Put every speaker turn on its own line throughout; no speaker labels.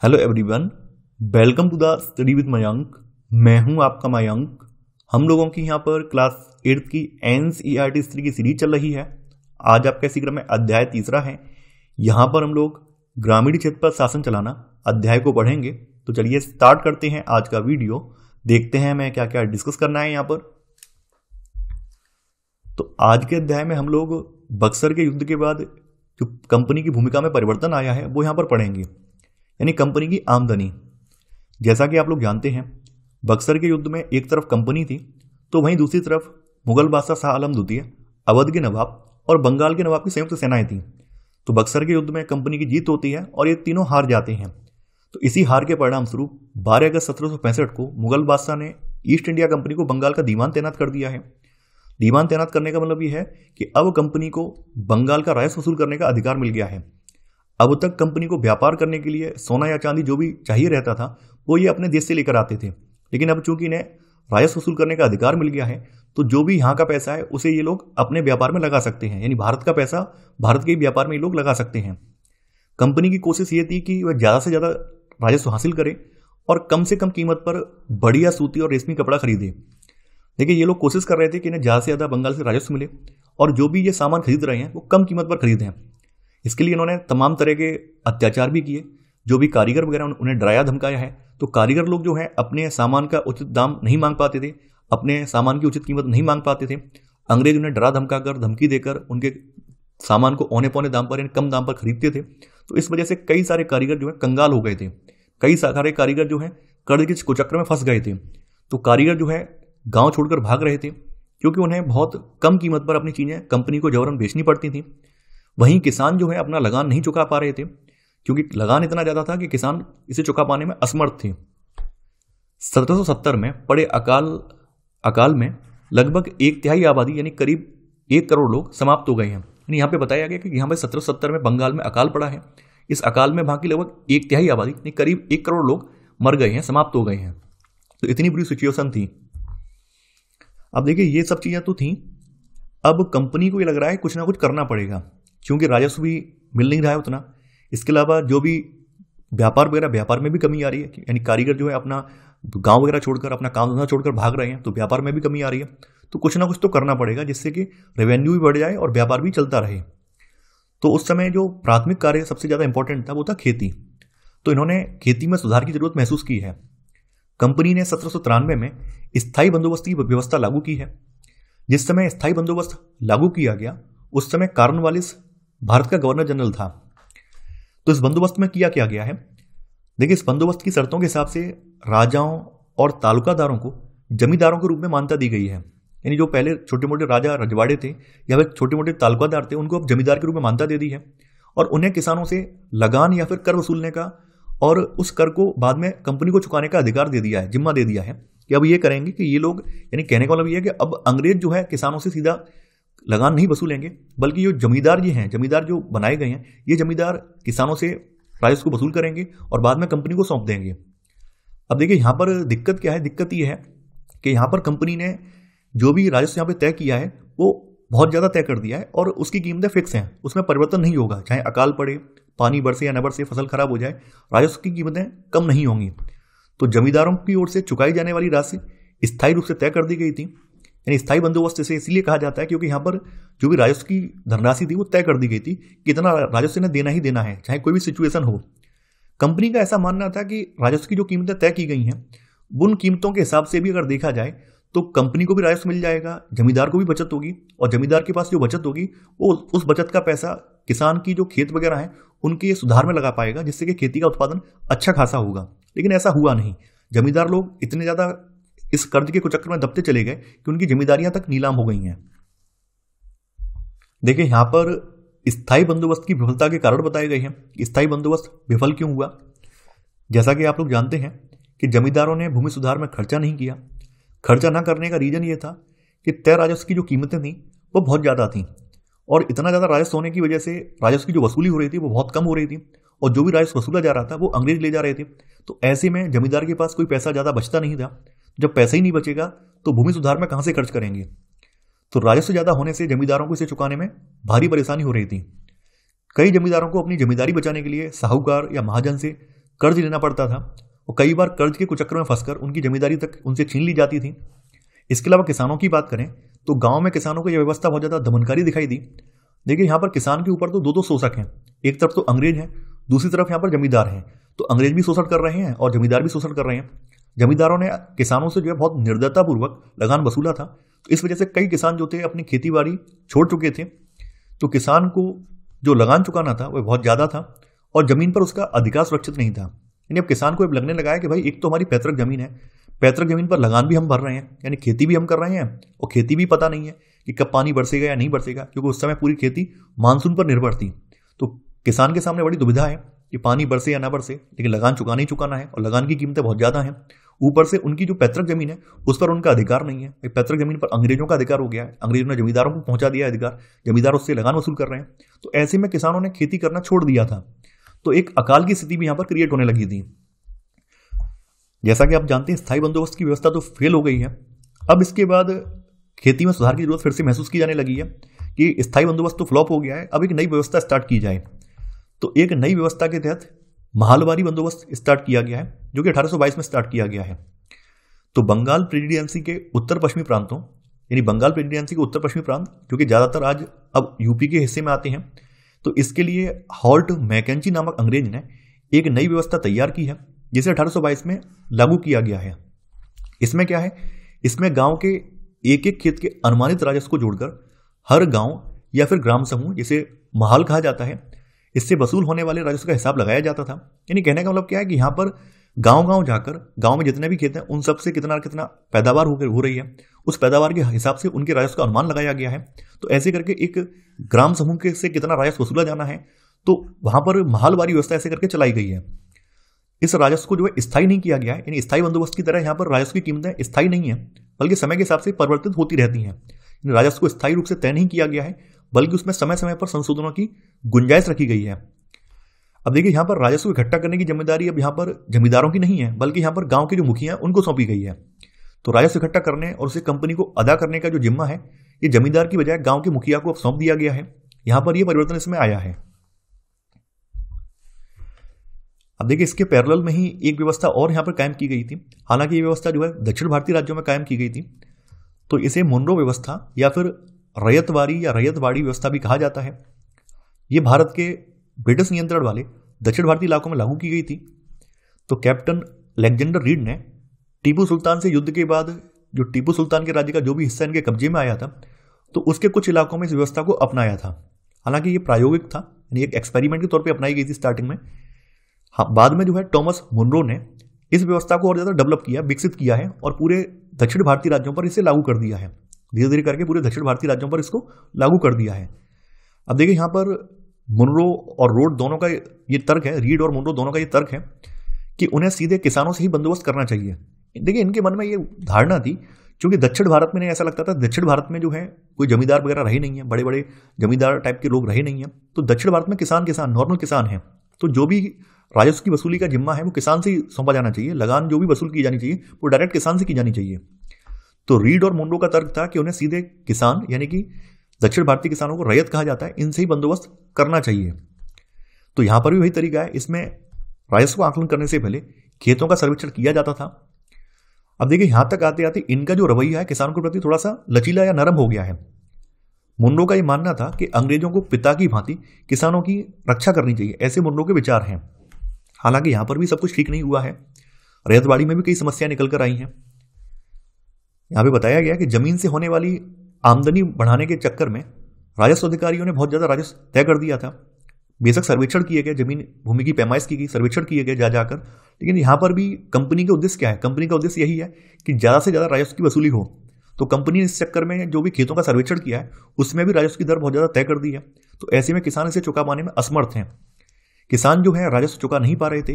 Hello everyone, welcome to the study with Mayank. मैं हूं आपका मयंक। हम लोगों की यहां पर क्लास 8 की एनसीईआरटी हिस्ट्री की सीरीज चल रही है। आज आपका इसी क्रम में अध्याय 3 है। यहां पर हम लोग ग्रामीण क्षेत्र पर शासन चलाना अध्याय को पढ़ेंगे। तो चलिए स्टार्ट करते हैं आज का वीडियो। देखते हैं हमें क्या क्या डिस्कस करना है यहाँ पर। तो आज के अध्याय में हम लोग बक्सर के युद्ध के बाद जो कंपनी की भूमिका में परिवर्तन आया है वो यहाँ पर पढ़ेंगे, यानी कंपनी की आमदनी। जैसा कि आप लोग जानते हैं, बक्सर के युद्ध में एक तरफ कंपनी थी तो वहीं दूसरी तरफ मुगल बादशाह शाह आलम द्वितीय, अवध के नवाब और बंगाल के नवाब की संयुक्त सेनाएं थीं। तो बक्सर के युद्ध में कंपनी की जीत होती है और ये तीनों हार जाते हैं। तो इसी हार के परिणाम स्वरूप 12 अगस्त 1765 को मुगल बादशाह ने ईस्ट इंडिया कंपनी को बंगाल का दीवान तैनात कर दिया है। दीवान तैनात करने का मतलब यह है कि अब कंपनी को बंगाल का राजस्व वसूल करने का अधिकार मिल गया है। अब तक कंपनी को व्यापार करने के लिए सोना या चांदी जो भी चाहिए रहता था वो ये अपने देश से लेकर आते थे, लेकिन अब चूंकि इन्हें राजस्व वसूल करने का अधिकार मिल गया है तो जो भी यहाँ का पैसा है उसे ये लोग अपने व्यापार में लगा सकते हैं, यानी भारत का पैसा भारत के व्यापार में ये लोग लगा सकते हैं। कंपनी की कोशिश ये थी कि वह ज़्यादा से ज़्यादा राजस्व हासिल करे और कम से कम कीमत पर बढ़िया सूती और रेशमी कपड़ा खरीदे। देखिए, ये लोग कोशिश कर रहे थे कि इन्हें ज़्यादा से ज़्यादा बंगाल से राजस्व मिले और जो भी ये सामान खरीद रहे हैं वो कम कीमत पर खरीदें। इसके लिए इन्होंने तमाम तरह के अत्याचार भी किए। जो भी कारीगर वगैरह उन्हें डराया धमकाया है। तो कारीगर लोग जो है अपने सामान का उचित दाम नहीं मांग पाते थे, अपने सामान की उचित कीमत नहीं मांग पाते थे। अंग्रेज उन्हें डरा धमकाकर धमकी देकर उनके सामान को औने पौने दाम पर यानी कम दाम पर खरीदते थे। तो इस वजह से कई सारे कारीगर जो है कंगाल हो गए थे। कई सारे कारीगर जो है कर्ज के कुचक्र में फंस गए थे। तो कारीगर जो है गाँव छोड़कर भाग रहे थे क्योंकि उन्हें बहुत कम कीमत पर अपनी चीज़ें कंपनी को जबरन बेचनी पड़ती थी। वहीं किसान जो है अपना लगान नहीं चुका पा रहे थे क्योंकि लगान इतना ज़्यादा था कि किसान इसे चुका पाने में असमर्थ थे। 1770 में पड़े अकाल में लगभग 1/3 आबादी यानी करीब 1 करोड़ लोग समाप्त हो गए हैं। यानी यहाँ पे बताया गया कि यहाँ पे 1770 में बंगाल में अकाल पड़ा है। इस अकाल में वहाँ की लगभग 1/3 आबादी यानी करीब 1 करोड़ लोग मर गए हैं, समाप्त हो गए हैं। तो इतनी बुरी सिचुएशन थी। अब देखिए, ये सब चीज़ें तो थी। अब कंपनी को ये लग रहा है कुछ ना कुछ करना पड़ेगा क्योंकि राजस्व भी मिल नहीं रहा है उतना। इसके अलावा जो भी व्यापार में भी कमी आ रही है, यानी कारीगर जो है अपना गांव वगैरह छोड़कर अपना काम धंधा छोड़कर भाग रहे हैं, तो व्यापार में भी कमी आ रही है। तो कुछ ना कुछ तो करना पड़ेगा जिससे कि रेवेन्यू भी बढ़ जाए और व्यापार भी चलता रहे। तो उस समय जो प्राथमिक कार्य सबसे ज़्यादा इंपॉर्टेंट था वो था खेती। तो इन्होंने खेती में सुधार की जरूरत महसूस की है। कंपनी ने 1793 में स्थायी बंदोबस्त की व्यवस्था लागू की है। जिस समय स्थायी बंदोबस्त लागू किया गया उस समय कॉर्नवालिस भारत का गवर्नर जनरल था। तो इस बंदोबस्त में किया क्या गया है, देखिए, इस बंदोबस्त की शर्तों के हिसाब से राजाओं और तालुकादारों को जमींदारों के रूप में मान्यता दी गई है। यानी जो पहले छोटे मोटे राजा रजवाड़े थे या फिर छोटे मोटे तालुकादार थे उनको अब जमींदार के रूप में मान्यता दे दी है और उन्हें किसानों से लगान या फिर कर वसूलने का और उस कर को बाद में कंपनी को चुकाने का अधिकार दे दिया है, जिम्मा दे दिया है कि अब ये करेंगे कि ये लोग, यानी कहने का मतलब ये है कि अब अंग्रेज जो है किसानों से सीधा लगान नहीं वसूलेंगे, बल्कि ये जमींदार ये हैं, जमींदार जो बनाए गए हैं, ये जमींदार किसानों से राजस्व को वसूल करेंगे और बाद में कंपनी को सौंप देंगे। अब देखिए, यहाँ पर दिक्कत क्या है, दिक्कत ये है कि यहाँ पर कंपनी ने जो भी राजस्व यहाँ पे तय किया है वो बहुत ज़्यादा तय कर दिया है और उसकी कीमतें फिक्स हैं, उसमें परिवर्तन नहीं होगा। चाहे अकाल पड़े, पानी बरसे या न बरसे, फसल खराब हो जाए, राजस्व की कीमतें कम नहीं होंगी। तो जमींदारों की ओर से चुकाई जाने वाली राशि स्थायी रूप से तय कर दी गई थी। यानी स्थायी बंदोबस्त से इसलिए कहा जाता है क्योंकि यहाँ पर जो भी राजस्व की धनराशि थी वो तय कर दी गई थी कि इतना राजस्व इन्हें देना ही देना है, चाहे कोई भी सिचुएशन हो। कंपनी का ऐसा मानना था कि राजस्व की जो कीमतें तय की गई हैं उन कीमतों के हिसाब से भी अगर देखा जाए तो कंपनी को भी राजस्व मिल जाएगा, जमींदार को भी बचत होगी और जमींदार के पास जो बचत होगी वो उस बचत का पैसा किसान की जो खेत वगैरह हैं उनके सुधार में लगा पाएगा, जिससे कि खेती का उत्पादन अच्छा खासा होगा। लेकिन ऐसा हुआ नहीं। जमींदार लोग इतने ज़्यादा इस कर्ज के कुचक्र में दबते चले गए कि उनकी जिम्मेदारियां तक नीलाम हो गई हैं। देखिए, यहां पर स्थायी बंदोबस्त की विफलता के कारण बताए गए हैं। स्थायी बंदोबस्त विफल क्यों हुआ? जैसा कि आप लोग जानते हैं कि जमींदारों ने भूमि सुधार में खर्चा नहीं किया। खर्चा न करने का रीजन ये था कि तय राजस्व की जो कीमतें थी वो बहुत ज़्यादा थी और इतना ज़्यादा राजस्व होने की वजह से राजस्व की जो वसूली हो रही थी वो बहुत कम हो रही थी और जो भी राजस्व वसूला जा रहा था वो अंग्रेज ले जा रहे थे। तो ऐसे में जमींदार के पास कोई पैसा ज़्यादा बचता नहीं था। जब पैसा ही नहीं बचेगा तो भूमि सुधार में कहाँ से खर्च करेंगे? तो राजस्व ज़्यादा होने से जमींदारों को इसे चुकाने में भारी परेशानी हो रही थी। कई जमींदारों को अपनी जमींदारी बचाने के लिए साहूकार या महाजन से कर्ज लेना पड़ता था और कई बार कर्ज के कुचक्कर में फंसकर उनकी जमींदारी तक उनसे छीन ली जाती थी। इसके अलावा किसानों की बात करें तो गांव में किसानों को यह व्यवस्था बहुत ज़्यादा दमनकारी दिखाई दी। देखिए यहाँ पर किसान के ऊपर तो दो शोषक हैं, एक तरफ तो अंग्रेज हैं, दूसरी तरफ यहाँ पर जमींदार हैं। तो अंग्रेज भी शोषण कर रहे हैं और जमींदार भी शोषण कर रहे हैं। जमींदारों ने किसानों से जो है बहुत निर्दयतापूर्वक लगान वसूला था। तो इस वजह से कई किसान जो थे अपनी खेती बाड़ी छोड़ चुके थे। तो किसान को जो लगान चुकाना था वह बहुत ज़्यादा था और जमीन पर उसका अधिकार सुरक्षित नहीं था। यानी अब किसान को अब लगने लगा है कि भाई एक तो हमारी पैतृक जमीन है, पैतृक जमीन पर लगान भी हम भर रहे हैं, यानी खेती भी हम कर रहे हैं और खेती भी पता नहीं है कि कब पानी बरसेगा या नहीं बरसेगा, क्योंकि उस समय पूरी खेती मानसून पर निर्भर थी। तो किसान के सामने बड़ी दुविधा है कि पानी बरसे या ना बरसे, लेकिन लगान चुकाना ही चुकाना है और लगान की कीमतें बहुत ज़्यादा हैं। ऊपर से उनकी जो पैतृक जमीन है उस पर उनका अधिकार नहीं है। पैतृक जमीन पर अंग्रेजों का अधिकार हो गया है, अंग्रेजों ने जमींदारों को पहुंचा दिया अधिकार, जमींदार उससे लगान वसूल कर रहे हैं। तो ऐसे में किसानों ने खेती करना छोड़ दिया था। तो एक अकाल की स्थिति भी यहाँ पर क्रिएट होने लगी थी। जैसा कि आप जानते हैं स्थायी बंदोबस्त की व्यवस्था तो फेल हो गई है। अब इसके बाद खेती में सुधार की जरूरत फिर से महसूस की जाने लगी है कि स्थायी बंदोबस्त तो फ्लॉप हो गया है, अब एक नई व्यवस्था स्टार्ट की जाए। तो एक नई व्यवस्था के तहत महालवारी बंदोबस्त स्टार्ट किया गया है, जो कि 1822 में स्टार्ट किया गया है। तो बंगाल प्रेसिडेंसी के उत्तर पश्चिमी प्रांतों, यानी बंगाल प्रेसिडेंसी के उत्तर पश्चिमी प्रांत जो कि ज़्यादातर आज अब यूपी के हिस्से में आते हैं, तो इसके लिए हॉल्ट मैकेंजी नामक अंग्रेज ने एक नई व्यवस्था तैयार की है जिसे 1822 में लागू किया गया है। इसमें क्या है, इसमें गांव के एक एक खेत के अनुमानित राजस्व को जोड़कर हर गांव या फिर ग्राम समूह, जिसे महाल कहा जाता है, इससे वसूल होने वाले राजस्व का हिसाब लगाया जाता था। यानी कहने का मतलब क्या है कि यहाँ पर गांव गांव जाकर गांव में जितने भी खेत हैं उन सब से कितना कितना पैदावार हो रही है, उस पैदावार के हिसाब से उनके राजस्व का अनुमान लगाया गया है। तो ऐसे करके एक ग्राम समूह के से कितना राजस्व वसूला जाना है, तो वहां पर महालवारी व्यवस्था ऐसे करके चलाई गई है। इस राजस्व को जो है स्थायी नहीं किया गया है, यानी स्थायी बंदोबस्त की तरह यहाँ पर राजस्व की कीमतें स्थायी नहीं है, बल्कि समय के हिसाब से परिवर्तित होती रहती हैं। राजस्व को स्थायी रूप से तय नहीं किया गया है, बल्कि उसमें समय समय पर संशोधनों की गुंजाइश रखी गई है। अब देखिए यहाँ पर राजस्व इकट्ठा करने की जिम्मेदारी अब यहाँ पर जमींदारों की नहीं है, बल्कि यहाँ पर गांव के जो मुखिया हैं उनको सौंपी गई है। तो राजस्व इकट्ठा करने और उसे कंपनी को अदा करने का जो जिम्मा है ये जमींदार की बजाय गांव के मुखिया को अब सौंप दिया गया है। यहाँ पर यह परिवर्तन इसमें आया है। अब देखिए इसके पैरेलल में ही एक व्यवस्था और यहाँ पर कायम की गई थी। हालांकि ये व्यवस्था जो है दक्षिण भारतीय राज्यों में कायम की गई थी। तो इसे मुनरो व्यवस्था या फिर रैयतवारी या रैयतवाड़ी व्यवस्था भी कहा जाता है। ये भारत के ब्रिटिश नियंत्रण वाले दक्षिण भारतीय इलाकों में लागू की गई थी। तो कैप्टन अलेक्जेंडर रीड ने टीपू सुल्तान से युद्ध के बाद जो टीपू सुल्तान के राज्य का जो भी हिस्सा इनके कब्जे में आया था, तो उसके कुछ इलाकों में इस व्यवस्था को अपनाया था। हालांकि ये प्रायोगिक था, यानी एक एक्सपेरिमेंट के तौर पे अपनाई गई थी स्टार्टिंग में। हाँ, बाद में जो है टॉमस मुनरो ने इस व्यवस्था को और ज़्यादा डेवलप किया, विकसित किया है और पूरे दक्षिण भारतीय राज्यों पर इसे लागू कर दिया है। धीरे धीरे करके पूरे दक्षिण भारतीय राज्यों पर इसको लागू कर दिया है। अब देखिए यहाँ पर मुनरो और रोड दोनों का ये तर्क है, रीड और मुनरो दोनों का ये तर्क है कि उन्हें सीधे किसानों से ही बंदोबस्त करना चाहिए। देखिए इनके मन में ये धारणा थी, क्योंकि दक्षिण भारत में ऐसा लगता था दक्षिण भारत में जो है कोई जमींदार वगैरह रहे नहीं है, बड़े बड़े जमींदार टाइप के लोग रहे नहीं है। तो दक्षिण भारत में किसान नॉर्मल किसान है। तो जो भी राजस्व की वसूली का जिम्मा है वो किसान से ही सौंपा जाना चाहिए। लगान जो भी वसूल की जानी चाहिए वो डायरेक्ट किसान से की जानी चाहिए। तो रीड और मुनरो का तर्क था कि उन्हें सीधे किसान, यानी कि दक्षिण भारतीय किसानों को रैयत कहा जाता है, इनसे ही बंदोबस्त करना चाहिए। तो यहां पर भी वही तरीका है, इसमें राजस्व को आकलन करने से पहले खेतों का सर्वेक्षण किया जाता था। अब देखिए यहां तक आते आते इनका जो रवैया है किसानों के प्रति थोड़ा सा लचीला या नरम हो गया है। मुनरो का यह मानना था कि अंग्रेजों को पिता की भांति किसानों की रक्षा करनी चाहिए, ऐसे मुनरो के विचार हैं। हालांकि यहां पर भी सब कुछ ठीक नहीं हुआ है। रैयतवाड़ी में भी कई समस्याएं निकल कर आई हैं। यहां पे बताया गया कि जमीन से होने वाली आमदनी बढ़ाने के चक्कर में राजस्व अधिकारियों ने बहुत ज्यादा राजस्व तय कर दिया था। बेशक सर्वेक्षण किए गए, जमीन भूमि की पैमाइश की गई, सर्वेक्षण किए गए जाकर, लेकिन यहाँ पर भी कंपनी का उद्देश्य क्या है? कंपनी का उद्देश्य यही है कि ज्यादा से ज्यादा राजस्व की वसूली हो। तो कंपनी ने इस चक्कर में जो भी खेतों का सर्वेक्षण किया है उसमें भी राजस्व की दर बहुत ज्यादा तय कर दी है। तो ऐसे में किसान इसे चुका पाने में असमर्थ हैं। किसान जो है राजस्व चुका नहीं पा रहे थे,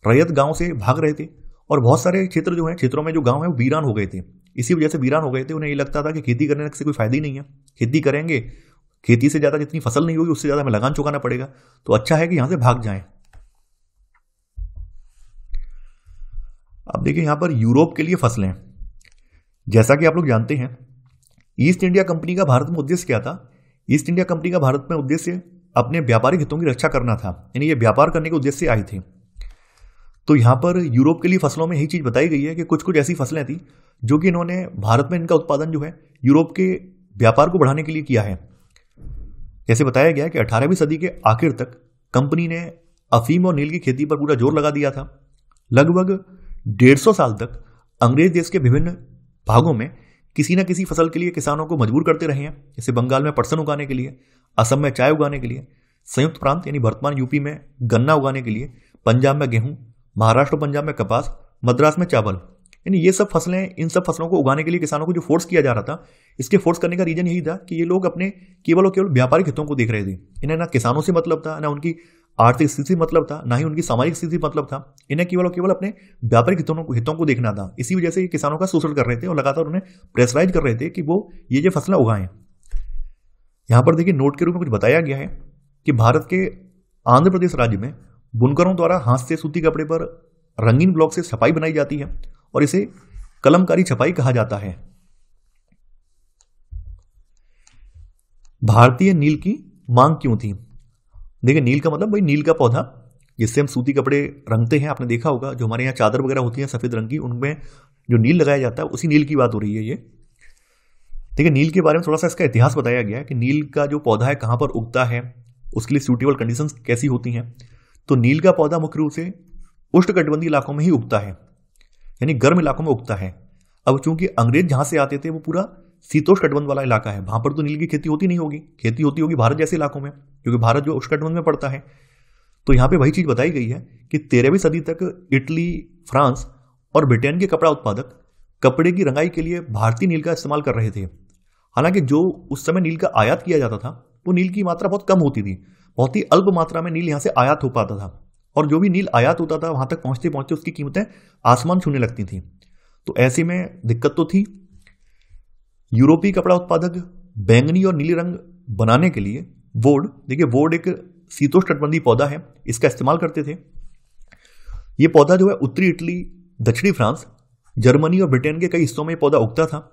रैयत गांव से भाग रहे थे और बहुत सारे क्षेत्र जो है, क्षेत्रों में जो गांव है वो वीरान हो गए थे। इसी वजह से वीरान हो गए थे। उन्हें ये लगता था कि खेती करने से कोई फायदा ही नहीं है, खेती करेंगे, खेती से ज्यादा जितनी फसल नहीं होगी उससे ज्यादा हमें लगान चुकाना पड़ेगा, तो अच्छा है कि यहां से भाग जाएं। अब देखिए यहां पर यूरोप के लिए फसलें, जैसा कि आप लोग जानते हैं ईस्ट इंडिया कंपनी का भारत में उद्देश्य क्या था? ईस्ट इंडिया कंपनी का भारत में उद्देश्य अपने व्यापारिक हितों की रक्षा करना था, यानी ये व्यापार करने के उद्देश्य से आई थी। तो यहाँ पर यूरोप के लिए फसलों में यही चीज़ बताई गई है कि कुछ कुछ ऐसी फसलें थी जो कि इन्होंने भारत में इनका उत्पादन जो है यूरोप के व्यापार को बढ़ाने के लिए किया है। जैसे बताया गया कि 18वीं सदी के आखिर तक कंपनी ने अफीम और नील की खेती पर पूरा जोर लगा दिया था। लगभग 150 साल तक अंग्रेज देश के विभिन्न भागों में किसी न किसी फसल के लिए किसानों को मजबूर करते रहे हैं। जैसे बंगाल में पटसन उगाने के लिए, असम में चाय उगाने के लिए, संयुक्त प्रांत यानी वर्तमान यूपी में गन्ना उगाने के लिए, पंजाब में गेहूं, महाराष्ट्र और पंजाब में कपास, मद्रास में चावल, यानी ये सब फसलें, इन सब फसलों को उगाने के लिए किसानों को जो फोर्स किया जा रहा था, इसके फोर्स करने का रीजन यही था कि ये लोग अपने केवल और केवल व्यापारिक हितों को देख रहे थे। इन्हें ना किसानों से मतलब था, ना उनकी आर्थिक स्थिति से मतलब था, ना ही उनकी सामाजिक स्थिति मतलब था। इन्हें केवल और केवल अपने व्यापारिक हितों को देखना था। इसी वजह से ये किसानों का शोषण कर रहे थे और लगातार उन्हें प्रेशराइज कर रहे थे कि वो ये फसलें उगाएं। यहाँ पर देखिए नोट के रूप में कुछ बताया गया है कि भारत के आंध्र प्रदेश राज्य में बुनकरों द्वारा हाथ से सूती कपड़े पर रंगीन ब्लॉक से छपाई बनाई जाती है और इसे कलमकारी छपाई कहा जाता है। भारतीय नील की मांग क्यों थी? देखिए नील का मतलब भाई नील का पौधा जिससे हम सूती कपड़े रंगते हैं। आपने देखा होगा जो हमारे यहाँ चादर वगैरह होती है सफेद रंग की, उनमें जो नील लगाया जाता है उसी नील की बात हो रही है ये। देखिए नील के बारे में थोड़ा सा इसका इतिहास बताया गया है कि नील का जो पौधा है कहाँ पर उगता है, उसके लिए सूटेबल कंडीशंस कैसी होती हैं। तो नील का पौधा मुख्य रूप से उष्णकटिबंधीय इलाकों में ही उगता है, यानी गर्म इलाकों में उगता है। अब चूंकि अंग्रेज जहां से आते थे वो पूरा शीतोष्णकटिबंध वाला इलाका है, वहां पर तो नील की खेती होती नहीं होगी। खेती होती होगी भारत जैसे इलाकों में, क्योंकि भारत जो उष्णकटिबंध में पड़ता है। तो यहाँ पे वही चीज बताई गई है कि 13वीं सदी तक इटली, फ्रांस और ब्रिटेन के कपड़ा उत्पादक कपड़े की रंगाई के लिए भारतीय नील का इस्तेमाल कर रहे थे। हालांकि जो उस समय नील का आयात किया जाता था वो नील की मात्रा बहुत कम होती थी, बहुत ही अल्प मात्रा में नील यहाँ से आयात हो पाता था। और जो भी नील आयात होता था वहां तक पहुंचते पहुंचते उसकी कीमतें आसमान छूने लगती थी। तो ऐसे में दिक्कत तो थी। यूरोपीय कपड़ा उत्पादक बैंगनी और नीले रंग बनाने के लिए वोड, देखिए वोड एक शीतोष्णकटिबंधीय पौधा है, इसका इस्तेमाल करते थे। यह पौधा जो है उत्तरी इटली, दक्षिणी फ्रांस, जर्मनी और ब्रिटेन के कई हिस्सों में पौधा उगता था।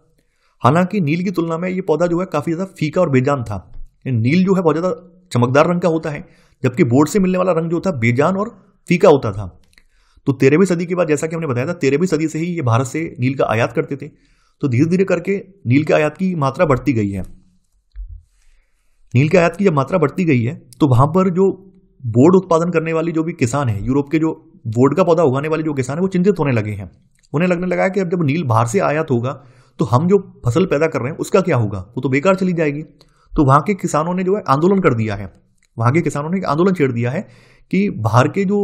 हालांकि नील की तुलना में यह पौधा जो है काफी ज्यादा फीका और बेजान था। नील जो है बहुत ज्यादा चमकदार रंग का होता है, जबकि बोर्ड से मिलने वाला रंग जो था बेजान और फीका होता था। तो 13वीं सदी के बाद जैसा कि हमने बताया था 13वीं सदी से ही ये भारत से नील का आयात करते थे। तो धीरे धीरे करके नील के आयात की मात्रा बढ़ती गई है। नील के आयात की जब मात्रा बढ़ती गई है तो वहां पर जो बोर्ड उत्पादन करने वाले जो भी किसान है, यूरोप के जो बोर्ड का पौधा उगाने वाले जो किसान है वो चिंतित होने लगे हैं। उन्हें लगने लगा कि अब जब नील बाहर से आयात होगा तो हम जो फसल पैदा कर रहे हैं उसका क्या होगा, वो तो बेकार चली जाएगी। तो वहां के किसानों ने जो है आंदोलन कर दिया है। वहां के किसानों ने एक आंदोलन छेड़ दिया है कि बाहर के जो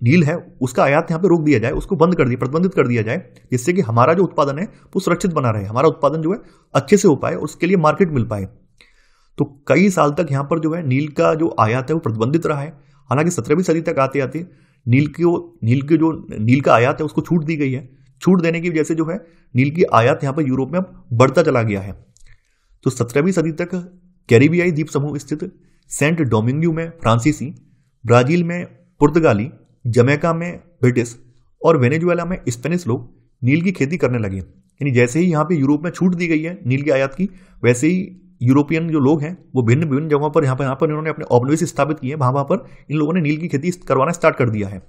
नील है उसका आयात यहाँ पे रोक दिया जाए, उसको बंद कर दिया, प्रतिबंधित कर दिया जाए, जिससे कि हमारा जो उत्पादन है वो सुरक्षित बना रहे, हमारा उत्पादन जो है अच्छे से हो पाए, उसके लिए मार्केट मिल पाए। तो कई साल तक यहाँ पर जो है नील का जो आयात है वो प्रतिबंधित रहा है। हालांकि 17वीं सदी तक आते आते नील का आयात है उसको छूट दी गई है। छूट देने की वजह से जो है नील की आयात यहाँ पर यूरोप में अब बढ़ता चला गया है। तो 17वीं सदी तक कैरिबियाई द्वीप समूह स्थित सेंट डोमिंगो में फ्रांसीसी, ब्राजील में पुर्तगाली, जमैका में ब्रिटिश और वेनेजुएला में स्पेनिश लोग नील की खेती करने लगे। यानी जैसे ही यहाँ पे यूरोप में छूट दी गई है नील की आयात की, वैसे ही यूरोपियन जो लोग हैं वो भिन्न विभिन्न जगहों पर यहाँ पर इन्होंने अपने उपनिवेश स्थापित किए, वहां पर इन लोगों ने नील की खेती करवाना स्टार्ट कर दिया है।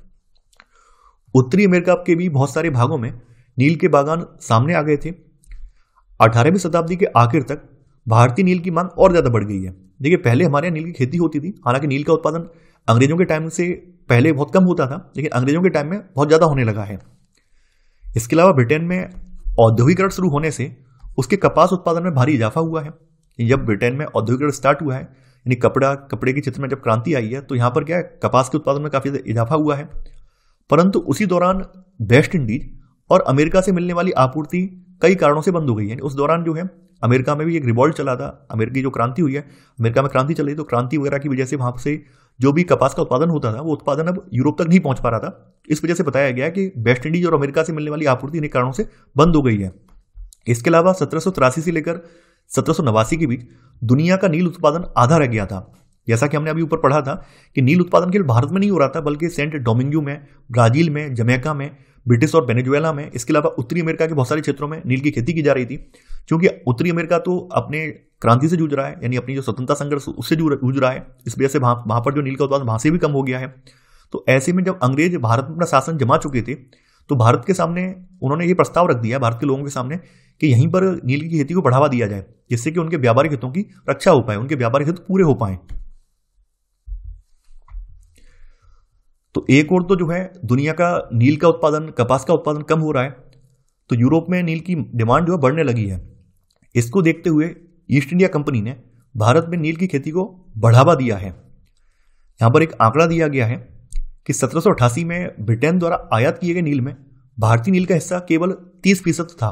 उत्तरी अमेरिका के भी बहुत सारे भागों में नील के बागान सामने आ गए थे। 18वीं शताब्दी के आखिर तक भारतीय नील की मांग और ज्यादा बढ़ गई है। देखिए पहले हमारे यहाँ नील की खेती होती थी, हालांकि नील का उत्पादन अंग्रेजों के टाइम से पहले बहुत कम होता था, लेकिन अंग्रेजों के टाइम में बहुत ज्यादा होने लगा है। इसके अलावा ब्रिटेन में औद्योगिकरण शुरू होने से उसके कपास उत्पादन में भारी इजाफा हुआ है। जब ब्रिटेन में औद्योगिकरण स्टार्ट हुआ है, यानी कपड़े के क्षेत्र में जब क्रांति आई है, तो यहाँ पर क्या है, कपास के उत्पादन में काफी इजाफा हुआ है। परंतु उसी दौरान वेस्ट इंडीज और अमेरिका से मिलने वाली आपूर्ति कई कारणों से बंद हो गई है। उस दौरान जो है अमेरिका में भी एक रिवॉल्ट चला था, अमेरिकी जो क्रांति हुई है, अमेरिका में क्रांति चल रही, तो क्रांति वगैरह की वजह से वहां से जो भी कपास का उत्पादन होता था वो उत्पादन अब यूरोप तक नहीं पहुंच पा रहा था। इस वजह से बताया गया कि वेस्ट इंडीज और अमेरिका से मिलने वाली आपूर्ति इन कारणों से बंद हो गई है। इसके अलावा 1783 से लेकर 1789 के बीच दुनिया का नील उत्पादन आधा रह गया था। जैसा कि हमने अभी ऊपर पढ़ा था कि नील उत्पादन केवल भारत में नहीं हो रहा था, बल्कि सेंट डोमिंगो में, ब्राजील में, जमैका में, ब्रिटिश और वेनेजुएला में, इसके अलावा उत्तरी अमेरिका के बहुत सारे क्षेत्रों में नील की खेती की जा रही थी। क्योंकि उत्तरी अमेरिका तो अपने क्रांति से जूझ रहा है, यानी अपनी जो स्वतंत्रता संघर्ष उससे जूझ रहा है, इस वजह से वहां पर जो नील का उत्पादन वहां से भी कम हो गया है। तो ऐसे में जब अंग्रेज भारत में अपना शासन जमा चुके थे तो भारत के सामने उन्होंने ये प्रस्ताव रख दिया भारत के लोगों के सामने कि यहीं पर नील की खेती को बढ़ावा दिया जाए, जिससे कि उनके व्यापारिक हितों की रक्षा हो पाए, उनके व्यापारिक हित पूरे हो पाए। तो एक और तो जो है दुनिया का नील का उत्पादन, कपास का उत्पादन कम हो रहा है, तो यूरोप में नील की डिमांड जो है बढ़ने लगी है। इसको देखते हुए ईस्ट इंडिया कंपनी ने भारत में नील की खेती को बढ़ावा दिया है। यहां पर एक आंकड़ा दिया गया है कि 1788 में ब्रिटेन द्वारा आयात किए गए नील में भारतीय नील का हिस्सा केवल 30% था,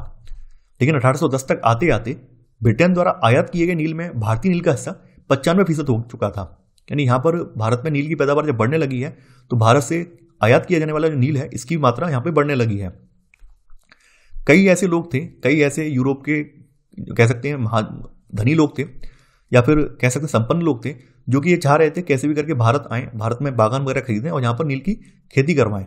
लेकिन 1810 तक आते आते ब्रिटेन द्वारा आयात किए गए नील में भारतीय नील का हिस्सा 95% हो चुका था। यानी यहां पर भारत में नील की पैदावार जब बढ़ने लगी है तो भारत से आयात किया जाने वाला जो नील है इसकी मात्रा यहां पर बढ़ने लगी है। कई ऐसे लोग थे, कई ऐसे यूरोप के कह सकते हैं धनी लोग थे या फिर कह सकते हैं संपन्न लोग थे, जो कि ये चाह रहे थे कैसे भी करके भारत आए, भारत में बागान वगैरह खरीदें और यहाँ पर नील की खेती करवाएं।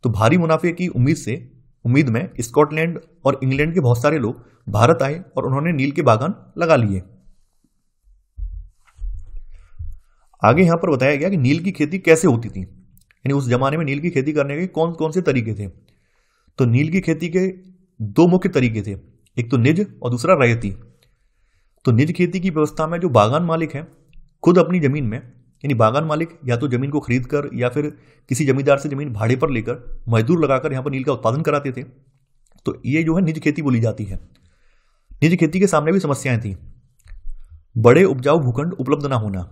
तो भारी मुनाफे की उम्मीद में स्कॉटलैंड और इंग्लैंड के बहुत सारे लोग भारत आए और उन्होंने नील के बागान लगा लिए। आगे यहां पर बताया गया कि नील की खेती कैसे होती थी, यानी उस जमाने में नील की खेती करने के कौन कौन से तरीके थे। तो नील की खेती के दो मुख्य तरीके थे, एक तो निज और दूसरा रैयती। तो निज खेती की व्यवस्था में जो बागान मालिक हैं खुद अपनी जमीन में, यानी बागान मालिक या तो जमीन को खरीद कर या फिर किसी जमींदार से जमीन भाड़े पर लेकर मजदूर लगाकर यहां पर नील का उत्पादन कराते थे। तो ये जो है निज खेती बोली जाती है। निज खेती के सामने भी समस्याएं थी। बड़े उपजाऊ भूखंड उपलब्ध ना होना,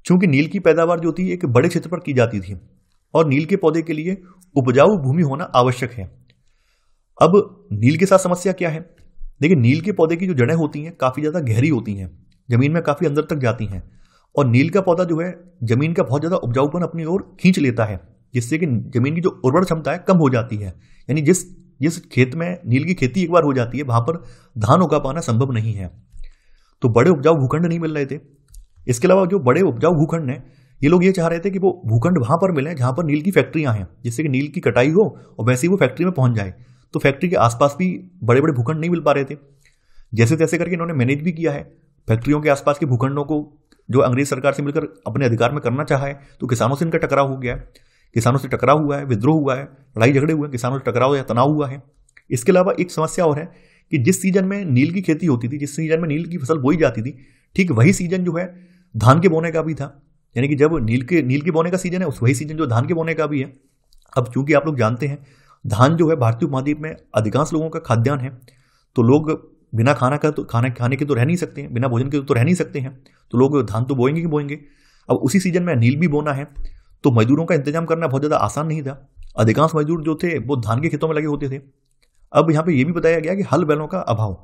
चूंकि नील की पैदावार जो थी एक बड़े क्षेत्र पर की जाती थी और नील के पौधे के लिए उपजाऊ भूमि होना आवश्यक है। अब नील के साथ समस्या क्या है, देखिए नील के पौधे की जो जड़ें होती हैं काफी ज्यादा गहरी होती हैं, जमीन में काफी अंदर तक जाती हैं और नील का पौधा जो है जमीन का बहुत ज्यादा उपजाऊपन अपनी ओर खींच लेता है, जिससे कि जमीन की जो उर्वर क्षमता है कम हो जाती है। यानी जिस खेत में नील की खेती एक बार हो जाती है वहां पर धान उगा पाना संभव नहीं है। तो बड़े उपजाऊ भूखंड नहीं मिल रहे थे। इसके अलावा जो बड़े उपजाऊ भूखंड है ये लोग ये चाह रहे थे कि वो भूखंड वहां पर मिले जहां पर नील की फैक्ट्रियां हैं, जिससे कि नील की कटाई हो और वैसे ही वो फैक्ट्री में पहुंच जाए। तो फैक्ट्री के आसपास भी बड़े बड़े भूखंड नहीं मिल पा रहे थे। जैसे तैसे करके इन्होंने मैनेज भी किया है फैक्ट्रियों के आसपास के भूखंडों को, जो अंग्रेज सरकार से मिलकर अपने अधिकार में करना चाहा है। तो किसानों से इनका टकराव हो गया है, किसानों से टकराव हुआ है, विद्रोह हुआ है, लड़ाई झगड़े हुए, किसानों से टकराव या तनाव हुआ है। इसके अलावा एक समस्या और है कि जिस सीजन में नील की खेती होती थी, जिस सीजन में नील की फसल बोई जाती थी, ठीक वही सीजन जो है धान के बोने का भी था। यानी कि जब नील के बोने का सीजन है उस वही सीजन जो धान के बोने का भी है। अब चूंकि आप लोग जानते हैं धान जो है भारतीय उपमहाद्वीप में अधिकांश लोगों का खाद्यान्न है, तो लोग बिना खाने के तो रह नहीं सकते हैं, बिना भोजन के तो रह नहीं सकते हैं, तो लोग धान तो बोएंगे कि बोएंगे। अब उसी सीजन में नील भी बोना है तो मजदूरों का इंतजाम करना बहुत ज़्यादा आसान नहीं था। अधिकांश मजदूर जो थे वो धान के खेतों में लगे होते थे। अब यहाँ पे ये भी बताया गया कि हल बैलों का अभाव,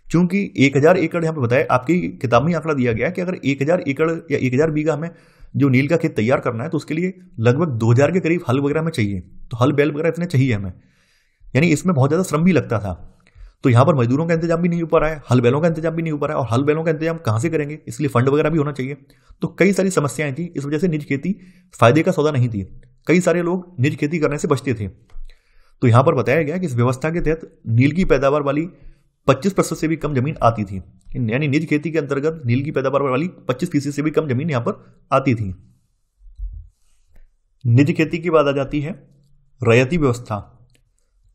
चूंकि 1000 एकड़ यहाँ पे बताया, आपकी किताब में आंकड़ा दिया गया है कि अगर 1000 एकड़ या 1000 बीघा में जो नील का खेत तैयार करना है तो उसके लिए लगभग 2000 के करीब हल वगैरह में चाहिए। तो हल बैल वगैरह इतने चाहिए हमें, यानी इसमें बहुत ज़्यादा श्रम भी लगता था। तो यहाँ पर मजदूरों का इंतजाम भी नहीं हो पा रहा है, हल बैलों का इंतजाम भी नहीं हो पा रहा है, और हल बैलों का इंतजाम कहाँ से करेंगे, इसलिए फंड वगैरह भी होना चाहिए। तो कई सारी समस्याएं थी, इस वजह से निज खेती फायदे का सौदा नहीं थी। कई सारे लोग निज खेती करने से बचते थे। तो यहाँ पर बताया गया कि इस व्यवस्था के तहत नील की पैदावार वाली 25% से भी कम जमीन आती थी, यानी निज खेती के अंतर्गत नील की पैदावार वाली 25% से भी कम जमीन यहाँ पर आती थी। निज खेती के बाद आ जाती है रैयती व्यवस्था।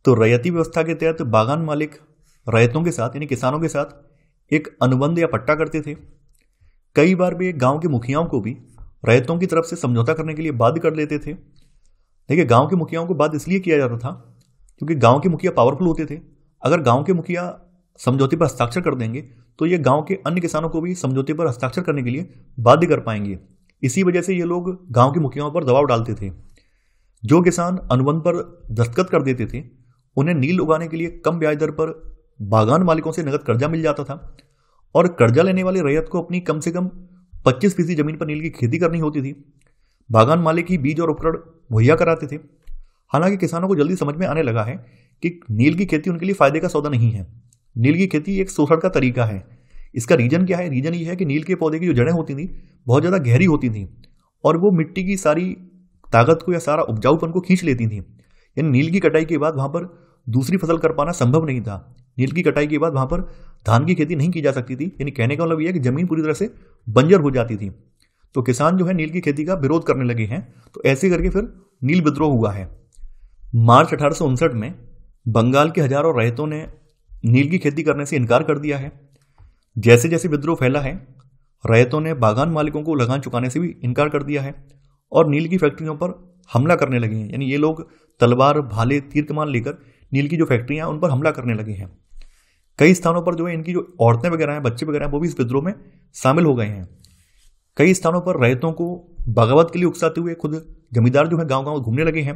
तो रैयती व्यवस्था के तहत बागान मालिक रैयतों के साथ यानी किसानों के साथ एक अनुबंध या पट्टा करते थे। कई बार वे गांव के मुखियाओं को भी रैयतों की तरफ से समझौता करने के लिए बाध्य कर लेते थे। देखिए गांव के मुखियाओं को बाध्य इसलिए किया जाता था क्योंकि गांव के मुखिया पावरफुल होते थे। अगर गांव के मुखिया समझौते पर हस्ताक्षर कर देंगे तो ये गांव के अन्य किसानों को भी समझौते पर हस्ताक्षर करने के लिए बाध्य कर पाएंगे। इसी वजह से ये लोग गांव के मुखियाओं पर दबाव डालते थे। जो किसान अनुबंध पर दस्तखत कर देते थे उन्हें नील उगाने के लिए कम ब्याज दर पर बागान मालिकों से नगद कर्जा मिल जाता था, और कर्जा लेने वाले रैयत को अपनी कम से कम 25% जमीन पर नील की खेती करनी होती थी। बागान मालिक ही बीज और उपकरण मुहैया कराते थे। हालांकि किसानों को जल्दी समझ में आने लगा है कि नील की खेती उनके लिए फायदे का सौदा नहीं है। नील की खेती एक शोषण का तरीका है। इसका रीजन क्या है? रीजन ये है कि नील के पौधे की जो जड़ें होती थी बहुत ज़्यादा गहरी होती थी और वो मिट्टी की सारी ताकत को या सारा उपजाऊपन को खींच लेती थी। यानी नील की कटाई के बाद वहां पर दूसरी फसल कर पाना संभव नहीं था। नील की कटाई के बाद वहां पर धान की खेती नहीं की जा सकती थी। यानी कहने का मतलब यह है कि जमीन पूरी तरह से बंजर हो जाती थी। तो किसान जो है नील की खेती का विरोध करने लगे हैं। तो ऐसे करके फिर नील विद्रोह हुआ है। मार्च 1859 में बंगाल के हजारों रैयतों ने नील की खेती करने से इनकार कर दिया है। जैसे जैसे विद्रोह फैला है, रैयतों ने बागान मालिकों को लगान चुकाने से भी इनकार कर दिया है और नील की फैक्ट्रियों पर हमला करने लगे हैं। यानी ये लोग तलवार, भाले, तीर कमान लेकर नील की जो फैक्ट्रियां हैं उन पर हमला करने लगे हैं। कई स्थानों पर जो है इनकी जो औरतें वगैरह हैं, बच्चे वगैरह हैं, वो भी इस विद्रोह में शामिल हो गए हैं। कई स्थानों पर रैयतों को बगावत के लिए उकसाते हुए खुद जमींदार जो है गांव गांव घूमने लगे हैं।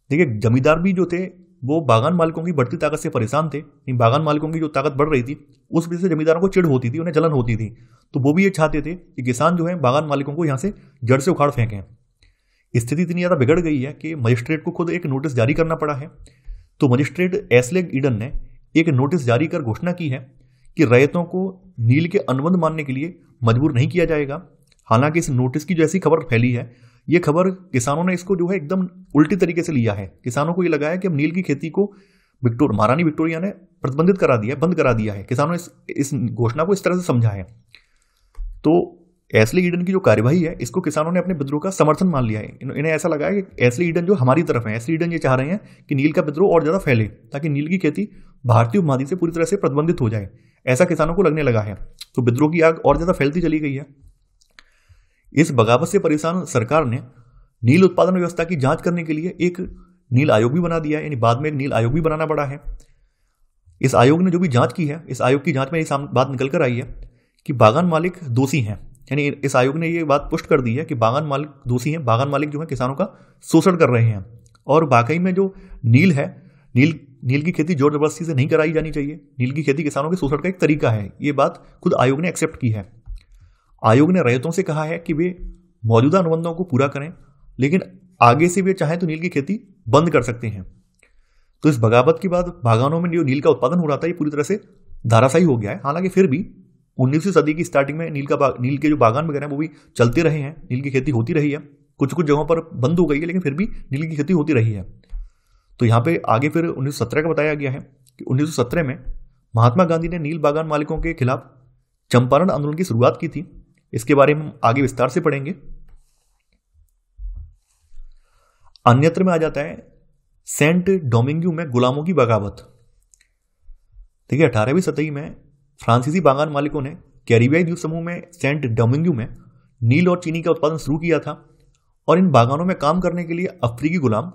देखिए, जमींदार भी जो थे वो बागान मालिकों की बढ़ती ताकत से परेशान थे। बागान मालिकों की जो ताकत बढ़ रही थी उस वजह से जमींदारों को चिढ़ होती थी, उन्हें जलन होती थी। तो वो भी ये चाहते थे कि किसान जो है बागान मालिकों को यहाँ से जड़ से उखाड़ फेंकें। स्थिति इतनी ज़्यादा बिगड़ गई है कि मजिस्ट्रेट को खुद एक नोटिस जारी करना पड़ा है। तो मजिस्ट्रेट एस्ले ईडन ने एक नोटिस जारी कर घोषणा की है कि रैयतों को नील के अनुबंध मानने के लिए मजबूर नहीं किया जाएगा। हालांकि इस नोटिस की जैसी खबर फैली है, ये खबर किसानों ने इसको जो है एकदम उल्टी तरीके से लिया है। किसानों को ये लगा है कि अब नील की खेती को महारानी विक्टोरिया ने प्रतिबंधित करा दिया, बंद करा दिया है। किसानों ने इस घोषणा को इस तरह से समझा है। तो एस्ले ईडन की जो कार्यवाही है, इसको किसानों ने अपने विद्रोह का समर्थन मान लिया है। इन्हें ऐसा लगा है कि एस्ले ईडन जो हमारी तरफ है। एस्ले ईडन ये चाह रहे हैं कि नील का विद्रोह और ज्यादा फैले ताकि नील की खेती भारतीय उपमहाद्वीप से पूरी तरह से प्रतिबंधित हो जाए, ऐसा किसानों को लगने लगा है। तो विद्रोह की आग और ज्यादा फैलती चली गई है। इस बगावत से परेशान सरकार ने नील उत्पादन व्यवस्था की जांच करने के लिए एक नील आयोग भी बना दिया है। यानी बाद में एक नील आयोग भी बनाना पड़ा है। इस आयोग ने जो भी जांच की है, इस आयोग की जांच में ये बात निकल कर आई है कि बागान मालिक दोषी हैं। यानी इस आयोग ने ये बात पुष्ट कर दी है कि बागान मालिक दोषी हैं। बागान मालिक जो है किसानों का शोषण कर रहे हैं और वाकई में जो नील है, नील की खेती जोर जबरदस्ती से नहीं कराई जानी चाहिए। नील की खेती किसानों के शोषण का एक तरीका है। ये बात खुद आयोग ने एक्सेप्ट की है। आयोग ने रैयतों से कहा है कि वे मौजूदा अनुबंधों को पूरा करें, लेकिन आगे से वे चाहें तो नील की खेती बंद कर सकते हैं। तो इस बगावत के बाद बागानों में जो नील का उत्पादन हो रहा था, ये पूरी तरह से धाराशायी हो गया है। हालांकि फिर भी 19वीं सदी की स्टार्टिंग में नील के जो बागान वगैरह वो भी चलते रहे हैं। नील की खेती होती रही है। कुछ कुछ जगहों पर बंद हो गई है, लेकिन फिर भी नील की खेती होती रही है। तो यहाँ पे आगे फिर 1917 का बताया गया है कि 1917 में महात्मा गांधी ने नील बागान मालिकों के खिलाफ चंपारण आंदोलन की शुरुआत की थी। इसके बारे में हम आगे विस्तार से पढ़ेंगे। अन्यत्र में आ जाता है सेंट डोमिंग्यू में गुलामों की बगावत। देखिए, 18वीं सदी में फ्रांसीसी बागान मालिकों ने कैरिबियाई द्वीप समूह में सेंट डोमिंग्यू में नील और चीनी का उत्पादन शुरू किया था और इन बागानों में काम करने के लिए अफ्रीकी गुलाम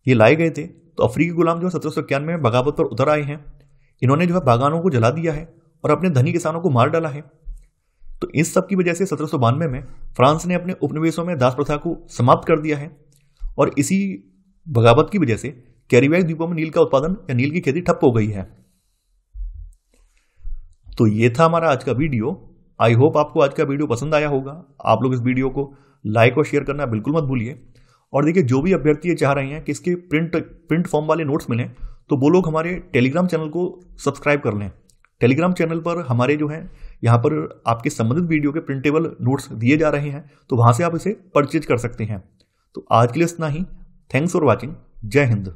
ये लाए गए थे। तो अफ्रीकी गुलाम जो 1791 में बगावत पर उतर आए हैं। इन्होंने जो है बागानों को जला दिया है और अपने धनी किसानों को मार डाला है। तो इस सब की वजह से 1792 में फ्रांस ने अपने उपनिवेशों में दास प्रथा को समाप्त कर दिया है और इसी बगावत की वजह से कैरिबियाई द्वीपों में नील का उत्पादन या नील की खेती ठप हो गई है। तो ये था हमारा आज का वीडियो। आई होप आपको आज का वीडियो पसंद आया होगा। आप लोग इस वीडियो को लाइक और शेयर करना बिल्कुल मत भूलिए। और देखिए, जो भी अभ्यर्थी ये चाह रहे हैं कि इसके प्रिंट फॉर्म वाले नोट्स मिलें, तो वो लोग हमारे टेलीग्राम चैनल को सब्सक्राइब कर लें। टेलीग्राम चैनल पर हमारे जो है यहाँ पर आपके संबंधित वीडियो के प्रिंटेबल नोट्स दिए जा रहे हैं, तो वहाँ से आप इसे परचेज कर सकते हैं। तो आज के लिए इतना ही। Thanks for watching. जय हिंद।